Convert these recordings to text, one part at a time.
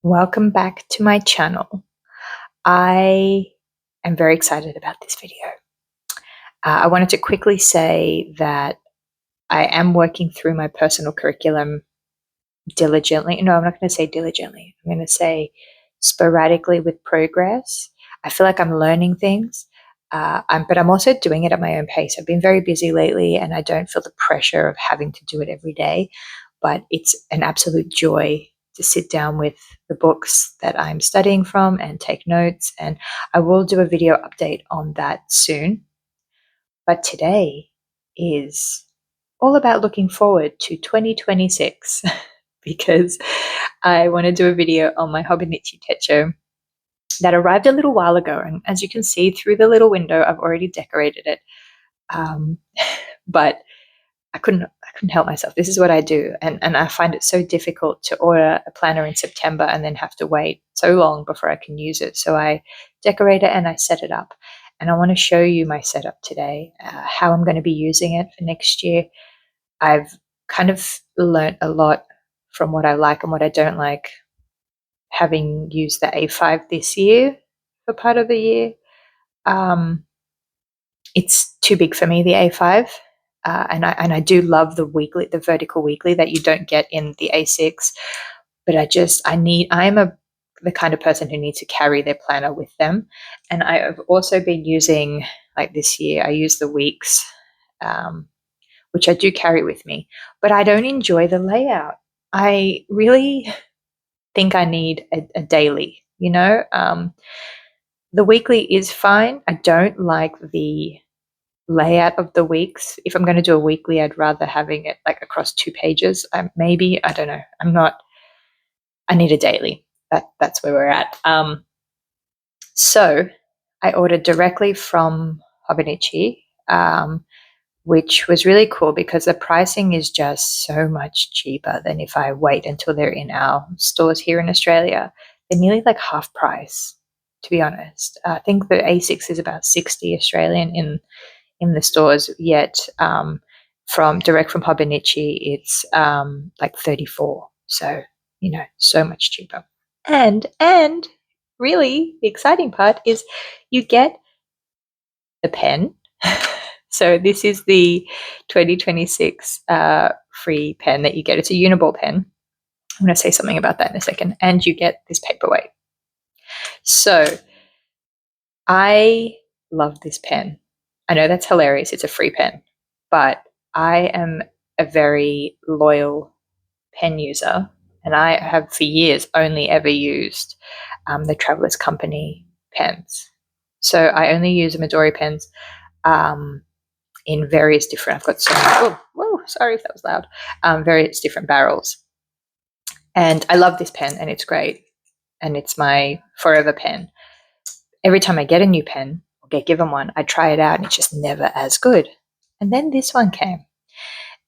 Welcome back to my channel. I am very excited about this video. I wanted to quickly say that I am working through my personal curriculum diligently. No, I'm not going to say diligently. I'm going to say sporadically with progress. I feel like I'm learning things, but I'm also doing it at my own pace. I've been very busy lately and I don't feel the pressure of having to do it every day, but it's an absolute joy to sit down with the books that I'm studying from and take notes. And I will do a video update on that soon. But today is all about looking forward to 2026 because I want to do a video on my Hobonichi Techo that arrived a little while ago. And as you can see through the little window, I've already decorated it. But I couldn't help myself. This is what I do. And I find it so difficult to order a planner in September and then have to wait so long before I can use it. So I decorate it and I set it up. And I want to show you my setup today, how I'm going to be using it for next year. I've kind of learnt a lot from what I like and what I don't like, having used the A5 this year for part of the year. It's too big for me, the A5. And I do love the vertical weekly that you don't get in the A6. But the kind of person who needs to carry their planner with them. And I have also been using, like this year, I use the weeks, which I do carry with me, but I don't enjoy the layout. I really think I need a daily, the weekly is fine. I don't like the layout of the weeks. If I'm going to do a weekly, I'd rather having it like across 2 pages. Maybe, I don't know. I need a daily. That's where we're at. So I ordered directly from Hobonichi, which was really cool because the pricing is just so much cheaper than if I wait until they're in our stores here in Australia. They're nearly like half price, to be honest. I think the A6 is about 60 Australian in the stores, yet from Hobonichi, it's like 34. So, so much cheaper. And really the exciting part is you get the pen. So this is the 2026 free pen that you get. It's a Uniball pen. I'm going to say something about that in a second. And you get this paperweight. So I love this pen. I know that's hilarious. It's a free pen. But I am a very loyal pen user. And I have for years only ever used the Travelers Company pens. So I only use Midori pens in various different, I've got so many, whoa, sorry if that was loud, various different barrels. And I love this pen and it's great. And it's my forever pen. Every time I get a new pen or get given one, I try it out and it's just never as good. And then this one came.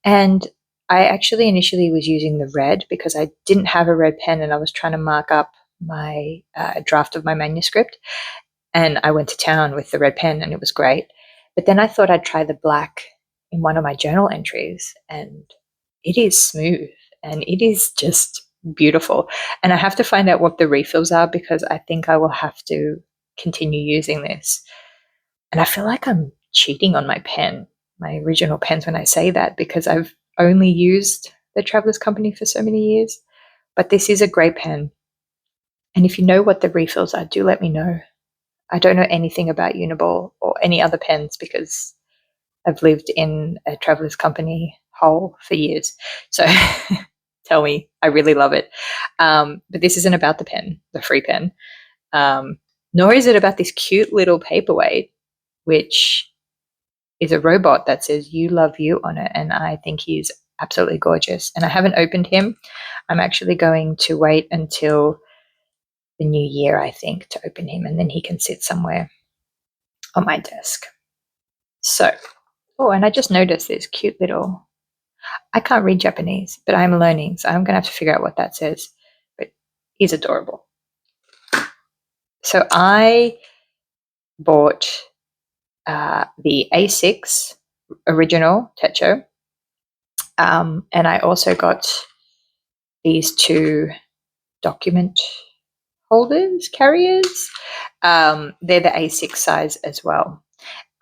And I actually initially was using the red because I didn't have a red pen and I was trying to mark up my draft of my manuscript. And I went to town with the red pen and it was great. But then I thought I'd try the black in one of my journal entries, and it is smooth and it is just beautiful. And I have to find out what the refills are because I think I will have to continue using this. And I feel like I'm cheating on my pen, my original pens, when I say that, because I've only used the Travelers Company for so many years. But this is a great pen. And if you know what the refills are, do let me know. I don't know anything about Uniball or any other pens because I've lived in a Travelers Company hole for years. So tell me, I really love it. But this isn't about the pen, the free pen, nor is it about this cute little paperweight, which is a robot that says "You Love You" on it. And I think he's absolutely gorgeous. And I haven't opened him. I'm actually going to wait until the new year, I think, to open him, and then he can sit somewhere on my desk. So, and I just noticed this cute little, I can't read Japanese, but I'm learning, so I'm going to have to figure out what that says. But he's adorable. So I bought the A6 original Techo, and I also got these 2 document holders, carriers. They're the A6 size as well.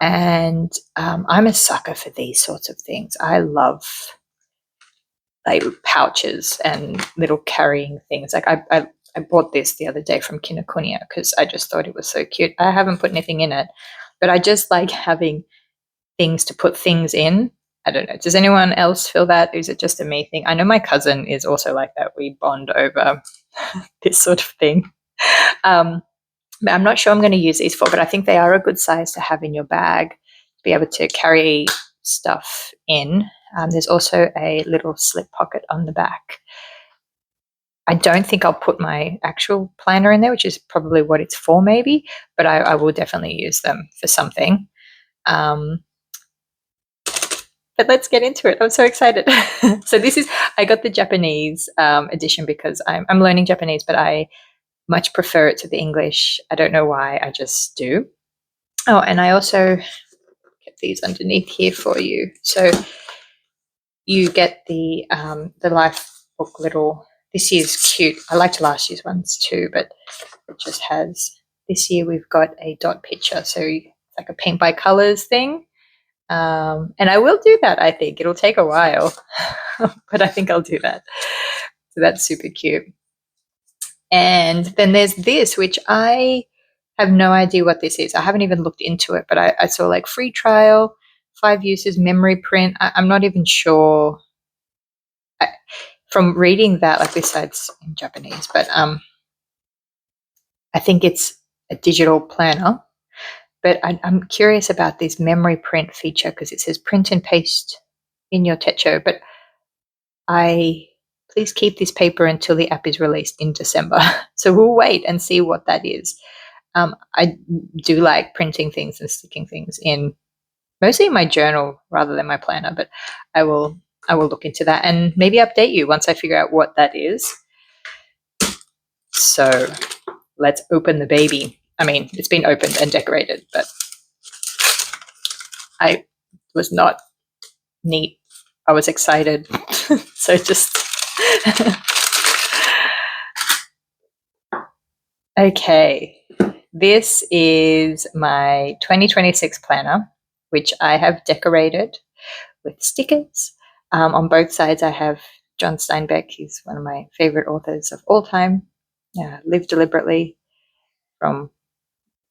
And I'm a sucker for these sorts of things. I love like pouches and little carrying things. Like I bought this the other day from Kinokuniya because I just thought it was so cute. I haven't put anything in it, but I just like having things to put things in. I don't know. Does anyone else feel that? Is it just a me thing? I know my cousin is also like that. We bond over this sort of thing. But I'm not sure I'm going to use these for, but I think they are a good size to have in your bag to be able to carry stuff in. There's also a little slip pocket on the back. I don't think I'll put my actual planner in there, which is probably what it's for maybe, but I will definitely use them for something. But let's get into it. I'm so excited. So I got the Japanese edition because I'm learning Japanese, but I much prefer it to the English. I don't know why, I just do. Oh, and I also kept these underneath here for you. So you get the life book little. This year's cute. I liked last year's ones too, but it just has. This year we've got a dot picture, so it's like a paint by colors thing. And I will do that. I think it'll take a while, but I think I'll do that. So that's super cute. And then there's this, which I have no idea what this is. I haven't even looked into it, but I saw like free trial, 5 uses, memory print. I'm not even sure. From reading that, like besides in Japanese, but I think it's a digital planner. But I'm curious about this memory print feature because it says print and paste in your Techo. But please keep this paper until the app is released in December. So we'll wait and see what that is. I do like printing things and sticking things in, mostly in my journal rather than my planner, but I will look into that and maybe update you once I figure out what that is. So let's open the baby. I mean, it's been opened and decorated, but I was not neat. I was excited. So just okay. This is my 2026 planner, which I have decorated with stickers. On both sides, I have John Steinbeck. He's one of my favorite authors of all time. Live Deliberately from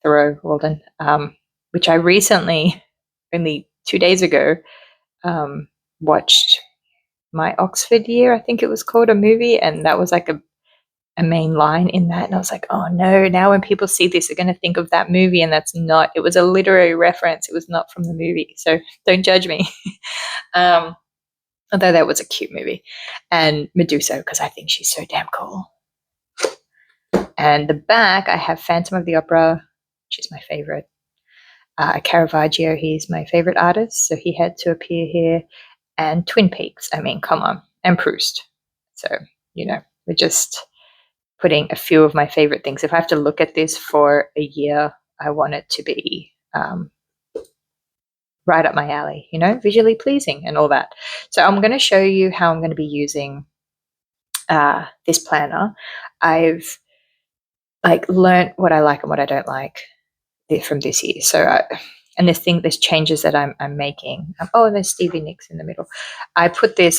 Thoreau Walden, which I recently, only 2 days ago, watched My Oxford Year, I think it was called, a movie, and that was like a main line in that. And I was like, oh no, now when people see this, they're going to think of that movie, and that's not, it was a literary reference. It was not from the movie. So don't judge me. Although that was a cute movie. And Medusa, because I think she's so damn cool. And the back, I have Phantom of the Opera, which is my favorite. Caravaggio, he's my favorite artist, so he had to appear here. And Twin Peaks, I mean, come on. And Proust. So, we're just putting a few of my favorite things. If I have to look at this for a year, I want it to be right up my alley, visually pleasing and all that. So I'm going to show you how I'm going to be using this planner. I've learned what I like and what I don't like from this year. So there's changes that I'm making. And there's Stevie Nicks in the middle. I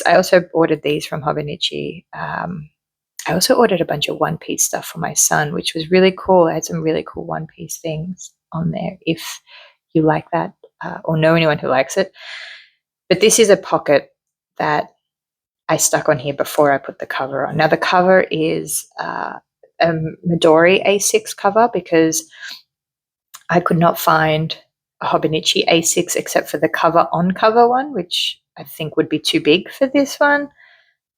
also ordered these from Hobonichi. I also ordered a bunch of one-piece stuff for my son, which was really cool. I had some really cool one-piece things on there if you like that or know anyone who likes it. But this is a pocket that I stuck on here before I put the cover on. Now, the cover is a Midori A6 cover because I could not find a Hobonichi A6 except for the cover-on-cover one, which I think would be too big for this one.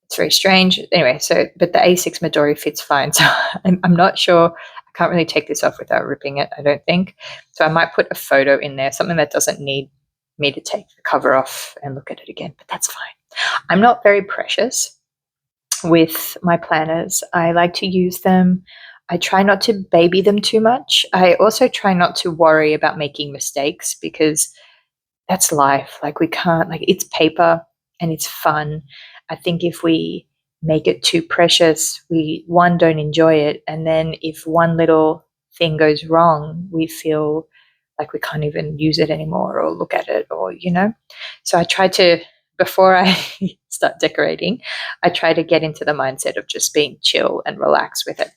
It's very strange. Anyway, but the A6 Midori fits fine. So I'm not sure. I can't really take this off without ripping it, I don't think. So I might put a photo in there, something that doesn't need me to take the cover off and look at it again, but that's fine. I'm not very precious with my planners. I like to use them. I try not to baby them too much. I also try not to worry about making mistakes because that's life. We can't, it's paper and it's fun. I think if we make it too precious, we don't enjoy it, and then if one little thing goes wrong, we feel like we can't even use it anymore or look at it, or so I try to, before I start decorating, I try to get into the mindset of just being chill and relaxed with it.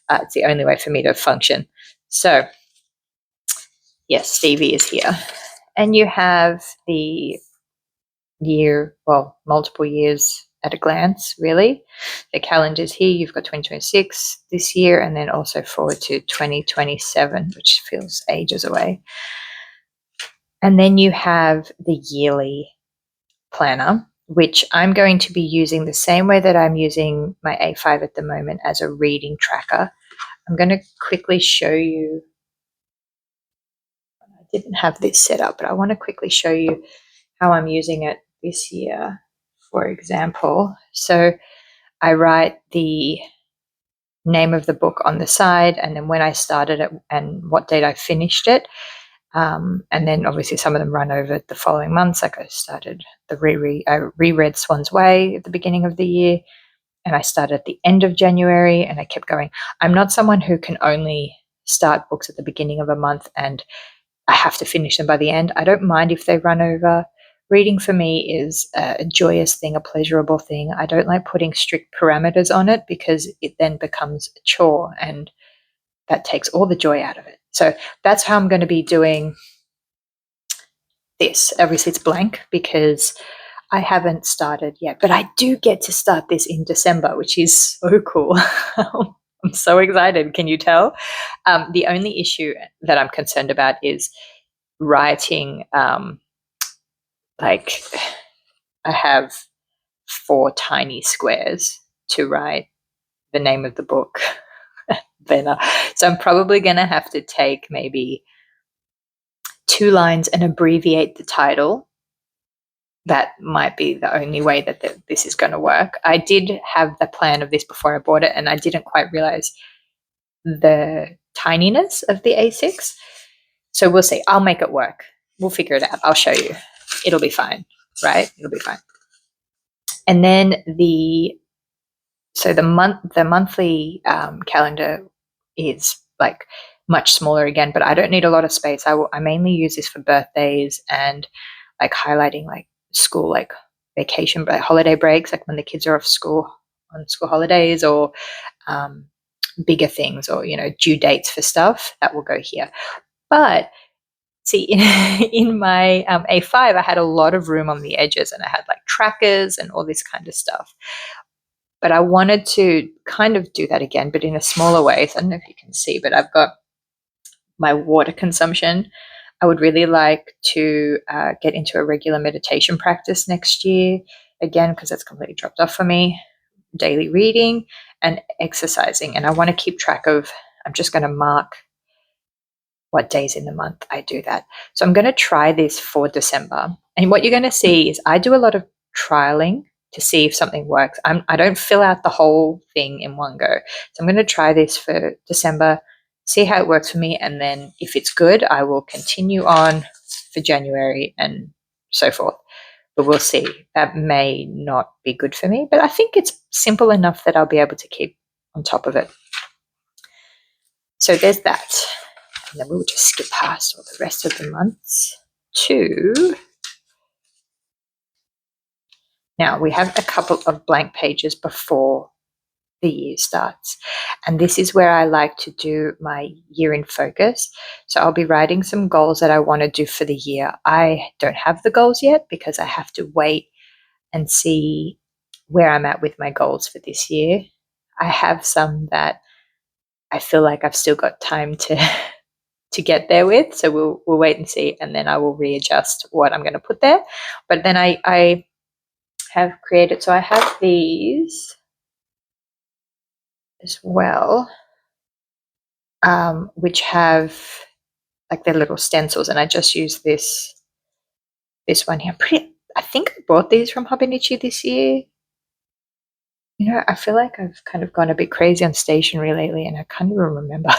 It's the only way for me to function. So yes, Stevie is here, and you have the year, well, multiple years at a glance, really. The calendar's here. You've got 2026 this year, and then also forward to 2027, which feels ages away. And then you have the yearly planner, which I'm going to be using the same way that I'm using my A5 at the moment, as a reading tracker. I'm going to quickly show you. I didn't have this set up, but I want to quickly show you how I'm using it this year, for example. So I write the name of the book on the side, and then when I started it and what date I finished it. And then obviously some of them run over the following months. Like I started I reread Swan's Way at the beginning of the year, and I started at the end of January, and I kept going. I'm not someone who can only start books at the beginning of a month and I have to finish them by the end. I don't mind if they run over. Reading for me is a joyous thing, a pleasurable thing. I don't like putting strict parameters on it, because it then becomes a chore, and that takes all the joy out of it. So that's how I'm going to be doing this. Obviously, it's blank because I haven't started yet, but I do get to start this in December, which is so cool. I'm so excited. Can you tell? The only issue that I'm concerned about is writing. Like, I have 4 tiny squares to write the name of the book. So I'm probably going to have to take maybe 2 lines and abbreviate the title. That might be the only way that this is going to work. I did have the plan of this before I bought it, and I didn't quite realize the tininess of the A6. So we'll see. I'll make it work. We'll figure it out. I'll show you. It'll be fine, right? It'll be fine. And then the monthly calendar is like much smaller again, but I don't need a lot of space. I mainly use this for birthdays and like highlighting like school, like vacation, holiday breaks, like when the kids are off school on school holidays, or bigger things, or due dates for stuff that will go here. But see, in my A5, I had a lot of room on the edges, and I had like trackers and all this kind of stuff. But I wanted to kind of do that again, but in a smaller way. So I don't know if you can see, but I've got my water consumption. I would really like to get into a regular meditation practice next year, again, because that's completely dropped off for me. Daily reading and exercising. And I want to keep track of, I'm just going to mark what days in the month I do that. So I'm going to try this for December. And what you're going to see is I do a lot of trialing to see if something works. I don't fill out the whole thing in one go. So I'm going to try this for December, see how it works for me, and then if it's good, I will continue on for January and so forth. But we'll see. That may not be good for me, but I think it's simple enough that I'll be able to keep on top of it. So there's that. And then we'll just skip past all the rest of the months to... Now, we have a couple of blank pages before the year starts. And this is where I like to do my year in focus. So I'll be writing some goals that I want to do for the year. I don't have the goals yet because I have to wait and see where I'm at with my goals for this year. I have some that I feel like I've still got time to get there with. So we'll wait and see, and then I will readjust what I'm going to put there. But then I have created, so I have these as well, which have like their little stencils, and I just use this one here. I think I bought these from Hobonichi this year. I feel like I've kind of gone a bit crazy on stationery lately, and I can't even remember.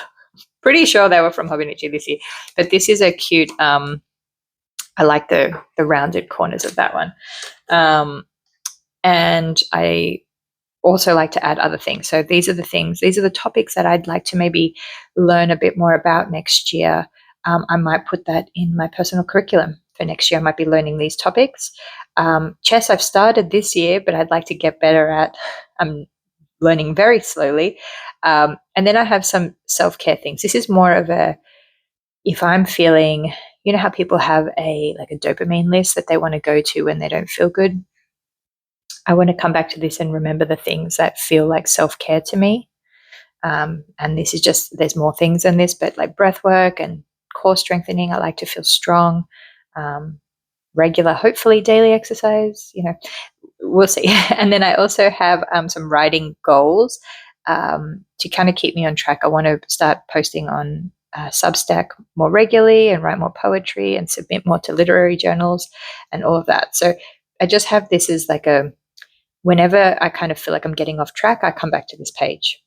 Pretty sure they were from Hobonichi this year, but this is a cute. I like the rounded corners of that one, and I also like to add other things. So these are the topics that I'd like to maybe learn a bit more about next year. I might put that in my personal curriculum for next year. I might be learning these topics. Chess I've started this year, but I'd like to get better at. I'm learning very slowly. And then I have some self-care things. This is more of a, if I'm feeling, you know how people have a dopamine list that they want to go to when they don't feel good. I want to come back to this and remember the things that feel like self-care to me. And this is just, there's more things than this, but like breath work and core strengthening. I like to feel strong, regular, hopefully daily exercise, we'll see. And then I also have some writing goals to kind of keep me on track. I want to start posting on Substack more regularly and write more poetry and submit more to literary journals and all of that. So I just have this as like whenever I kind of feel like I'm getting off track, I come back to this page.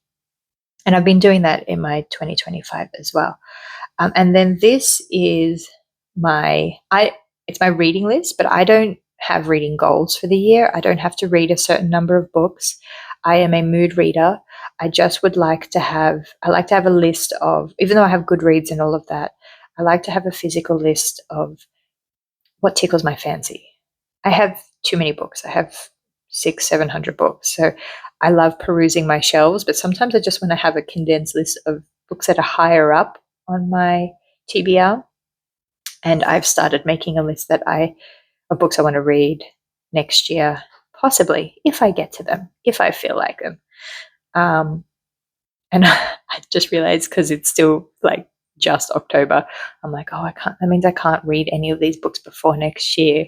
And I've been doing that in my 2025 as well. And then this is it's my reading list, but I don't have reading goals for the year. I don't have to read a certain number of books. I am a mood reader. I just would like to have a list of, even though I have Goodreads and all of that, I like to have a physical list of what tickles my fancy. I have too many books. I have 600-700 books. So I love perusing my shelves, but sometimes I just want to have a condensed list of books that are higher up on my TBR. And I've started making a list of books I want to read next year, possibly, if I get to them, if I feel like them. And I just realized, because it's still like just October, I'm like, oh, that means I can't read any of these books before next year.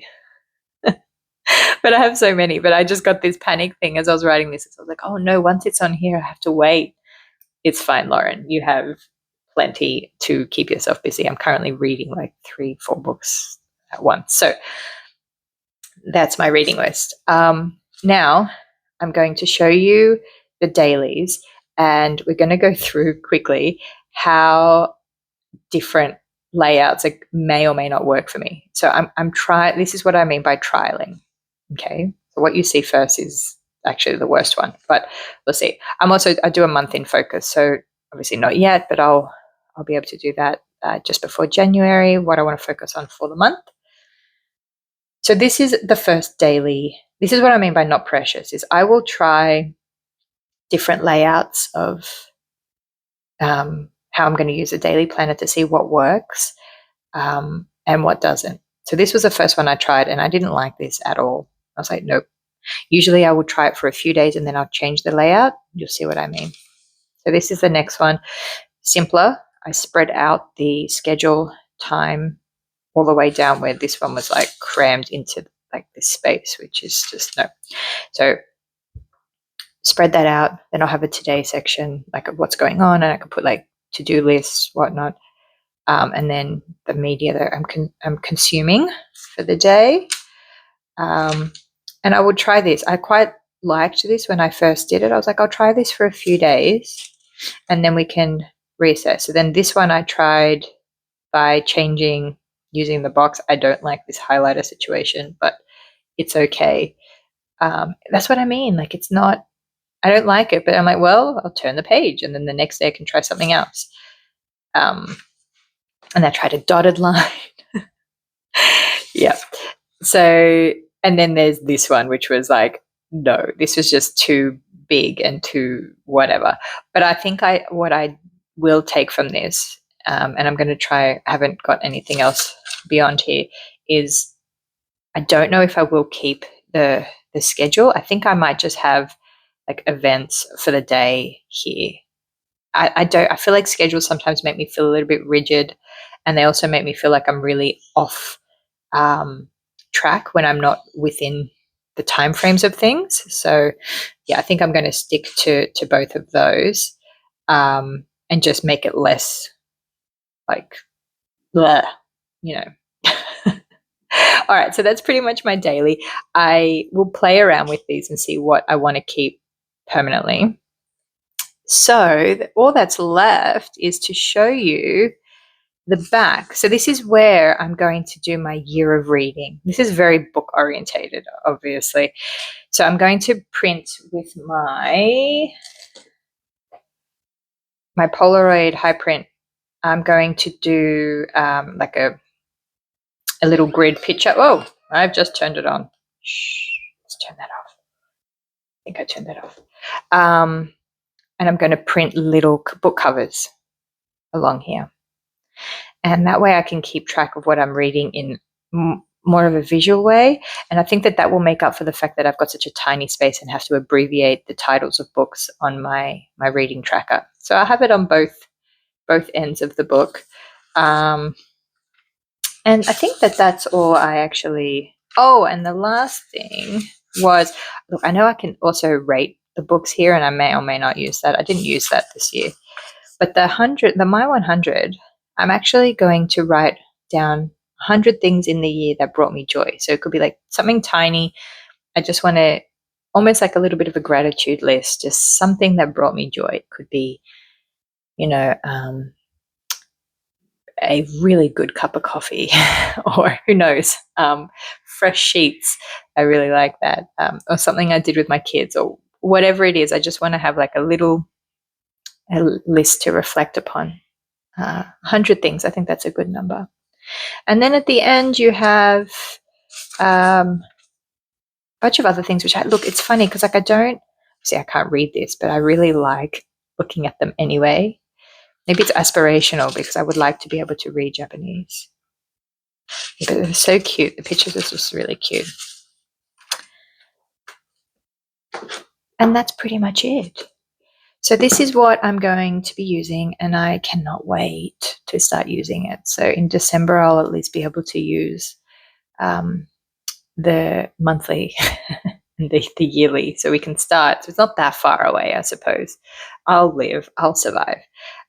But I have so many. But I just got this panic thing as I was writing this. I was like, oh no, once it's on here, I have to wait. It's fine, Lauren. You have plenty to keep yourself busy. I'm currently reading like 3-4 books at once. So that's my reading list. Now I'm going to show you the dailies, and we're going to go through quickly how different layouts may or may not work for me. So this is what I mean by trialing. Okay. So what you see first is actually the worst one, but we'll see. I do a month in focus. So obviously not yet, but I'll be able to do that just before January, what I want to focus on for the month. So this is the first daily. This is what I mean by not precious, is I will try different layouts of how I'm going to use a daily planner to see what works and what doesn't. So this was the first one I tried, and I didn't like this at all. I was like, nope. Usually I would try it for a few days and then I'll change the layout. You'll see what I mean. So this is the next one. Simpler. I spread out the schedule time all the way down, where this one was like crammed into like this space, which is just no. So spread that out. Then I'll have a today section, like of what's going on, and I can put like to-do lists, whatnot. And then the media that I'm consuming for the day. And I would try this. I quite liked this when I first did it. I was like, I'll try this for a few days and then we can reassess. So then this one I tried by using the box. I don't like this highlighter situation, but it's okay. That's what I mean. Like, it's not, I don't like it, but I'm like, well, I'll turn the page and then the next day I can try something else. And I tried a dotted line. Yeah. So, and then there's this one, which was like, no, this was just too big and too whatever. But I think what I will take from this, and I'm going to try, I haven't got anything else beyond here, is I don't know if I will keep the schedule. I think I might just have like events for the day here. I feel like schedules sometimes make me feel a little bit rigid, and they also make me feel like I'm really off track when I'm not within the timeframes of things. So yeah, I think I'm going to stick to both of those, and just make it less like blah, you know. All right, so that's pretty much my daily. I will play around with these and see what I want to keep permanently. So all that's left is to show you the back. So this is where I'm going to do my year of reading. This is very book orientated, obviously. So I'm going to print with my Polaroid high print. I'm going to do like a little grid picture. Oh, I've just turned it on. Shh, let's turn that off. I think I turned that off. And I'm going to print little book covers along here. And that way I can keep track of what I'm reading in more of a visual way. And I think that that will make up for the fact that I've got such a tiny space and have to abbreviate the titles of books on my reading tracker. So I have it on both ends of the book. And I think that that's all I actually... Oh, and the last thing was, look, I know I can also rate the books here, and I may or may not use that. I didn't use that this year. But the My 100, I'm actually going to write down 100 things in the year that brought me joy. So it could be like something tiny. I just want to, almost like a little bit of a gratitude list, just something that brought me joy. It could be, a really good cup of coffee, or who knows, fresh sheets. I really like that. Or something I did with my kids, or whatever it is. I just want to have like a list to reflect upon. 100 things. I think that's a good number. And then at the end, you have a bunch of other things, which look, it's funny because like I can't read this, but I really like looking at them anyway. Maybe it's aspirational because I would like to be able to read Japanese. But they're so cute. The pictures are just really cute. And that's pretty much it. So this is what I'm going to be using, and I cannot wait to start using it. So in December, I'll at least be able to use the monthly and the yearly, so we can start. So it's not that far away, I suppose. I'll live, I'll survive.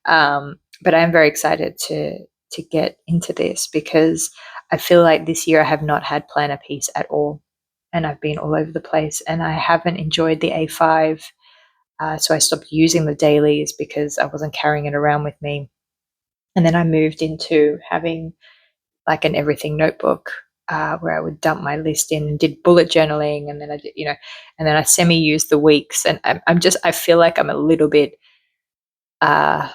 But I'm very excited to get into this because I feel like this year I have not had planner peace at all, and I've been all over the place, and I haven't enjoyed the A5. So I stopped using the dailies because I wasn't carrying it around with me. And then I moved into having like an everything notebook where I would dump my list in and did bullet journaling. And then I did, and then I semi-used the weeks. And I feel like I'm a little bit out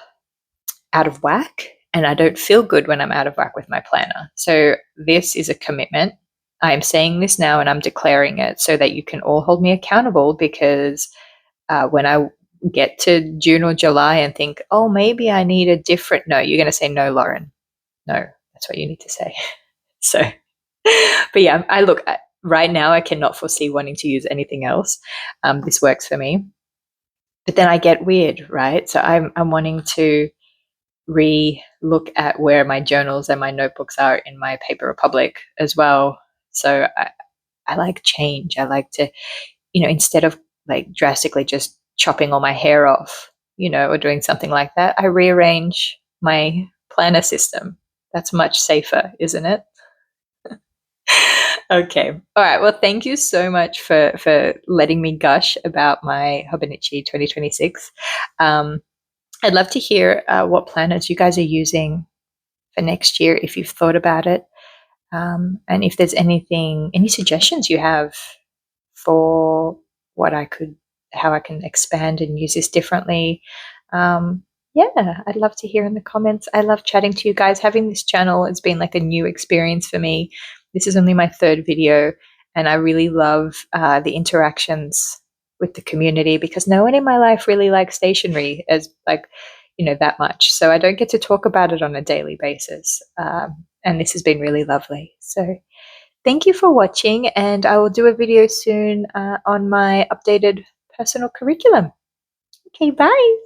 of whack, and I don't feel good when I'm out of whack with my planner. So this is a commitment. I am saying this now and I'm declaring it so that you can all hold me accountable, because when I get to June or July and think, oh, maybe I need a different... No, you're going to say, no, Lauren. No, that's what you need to say. So, but yeah, right now I cannot foresee wanting to use anything else. This works for me. But then I get weird, right? So I'm wanting to re-look at where my journals and my notebooks are in my Paper Republic as well. So I like change. I like to, instead of like drastically just chopping all my hair off, or doing something like that, I rearrange my planner system. That's much safer, isn't it? Okay. All right. Well, thank you so much for letting me gush about my Hobonichi 2026. I'd love to hear what planners you guys are using for next year, if you've thought about it. And if there's any suggestions you have for how I can expand and use this differently. Yeah, I'd love to hear in the comments. I love chatting to you guys. Having this channel has been like a new experience for me. This is only my 3rd video, and I really love the interactions with the community, because no one in my life really likes stationery as that much. So I don't get to talk about it on a daily basis. And this has been really lovely. So thank you for watching, and I will do a video soon on my updated personal curriculum. Okay, bye.